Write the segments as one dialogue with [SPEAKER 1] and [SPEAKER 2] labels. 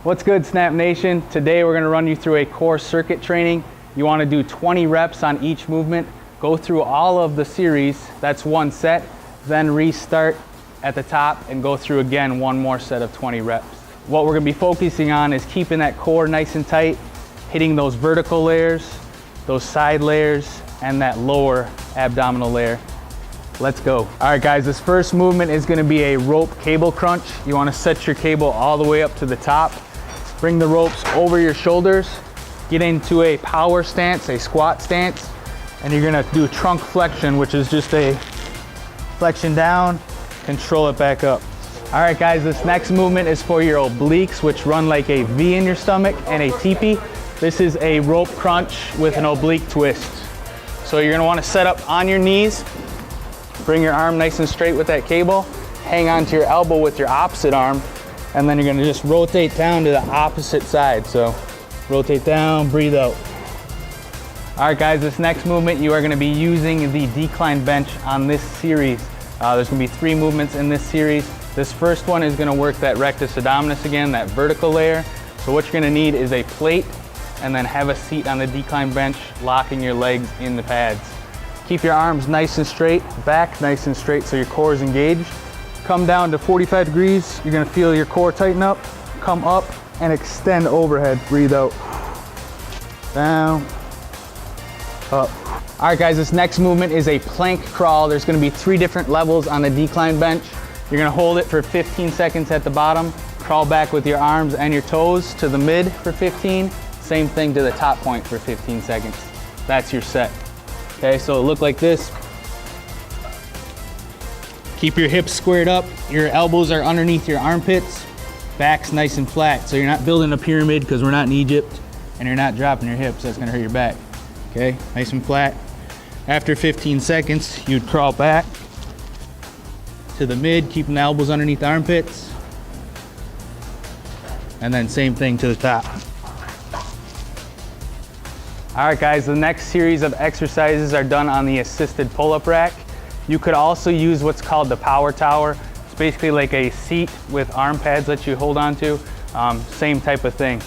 [SPEAKER 1] What's good, Snap Nation? Today we're gonna run you through a core circuit training. You wanna do 20 reps on each movement. Go through all of the series, that's one set, then restart at the top and go through again one more set of 20 reps. What we're gonna be focusing on is keeping that core nice and tight, hitting those vertical layers, those side layers, and that lower abdominal layer. Let's go. All right, guys, this first movement is gonna be a rope cable crunch. You wanna set your cable all the way up to the top. Bring the ropes over your shoulders, get into a power stance, a squat stance, and you're gonna do a trunk flexion, which is just a flexion down, control it back up. All right, guys, this next movement is for your obliques, which run like a V in your stomach and a teepee. This is a rope crunch with an oblique twist. So you're gonna wanna set up on your knees, bring your arm nice and straight with that cable, hang onto your elbow with your opposite arm, and then you're gonna just rotate down to the opposite side. So rotate down, breathe out. All right, guys, this next movement, you are gonna be using the decline bench on this series. There's gonna be 3 movements in this series. This first one is gonna work that rectus abdominis again, that vertical layer. So what you're gonna need is a plate and then have a seat on the decline bench, locking your legs in the pads. Keep your arms nice and straight, back nice and straight so your core is engaged. Come down to 45 degrees. You're gonna feel your core tighten up, come up and extend overhead. Breathe out. Down, up. All right, guys, this next movement is a plank crawl. There's gonna be 3 different levels on the decline bench. You're gonna hold it for 15 seconds at the bottom, crawl back with your arms and your toes to the mid for 15, same thing to the top point for 15 seconds. That's your set. Okay, so it'll look like this. Keep your hips squared up, your elbows are underneath your armpits, back's nice and flat. So you're not building a pyramid because we're not in Egypt, and you're not dropping your hips, that's gonna hurt your back. Okay, nice and flat. After 15 seconds, you'd crawl back to the mid, keeping the elbows underneath the armpits. And then same thing to the top. All right, guys, the next series of exercises are done on the assisted pull-up rack. You could also use what's called the power tower. It's basically like a seat with arm pads that you hold on to. Same type of thing.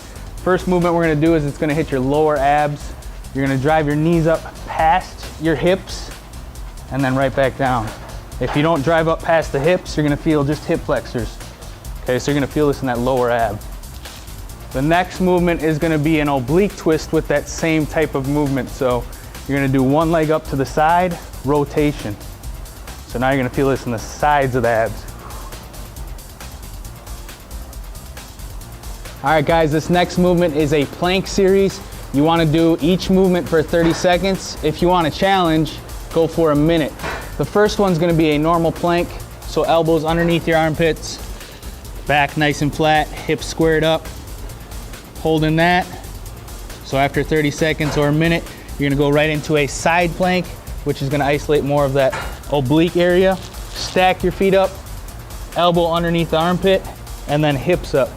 [SPEAKER 1] First movement we're gonna do is it's gonna hit your lower abs. You're gonna drive your knees up past your hips and then right back down. If you don't drive up past the hips, you're gonna feel just hip flexors. Okay, so you're gonna feel this in that lower ab. The next movement is gonna be an oblique twist with that same type of movement. So you're gonna do one leg up to the side, rotation. So now you're gonna feel this in the sides of the abs. All right, guys, this next movement is a plank series. You wanna do each movement for 30 seconds. If you want a challenge, go for a minute. The first one's gonna be a normal plank. So elbows underneath your armpits, back nice and flat, hips squared up, holding that. So after 30 seconds or a minute, you're gonna go right into a side plank, which is gonna isolate more of that oblique area. Stack your feet up, elbow underneath the armpit, and then hips up.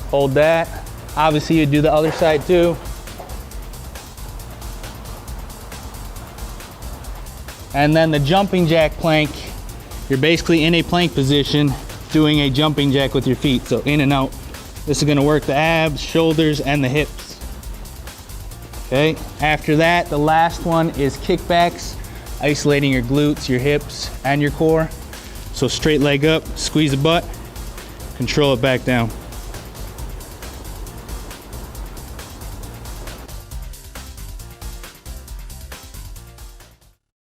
[SPEAKER 1] Hold that. Obviously, you do the other side too. And then the jumping jack plank, you're basically in a plank position doing a jumping jack with your feet, so in and out. This is gonna work the abs, shoulders, and the hips. Okay, after that, the last one is kickbacks, isolating your glutes, your hips, and your core. So straight leg up, squeeze the butt, control it back down.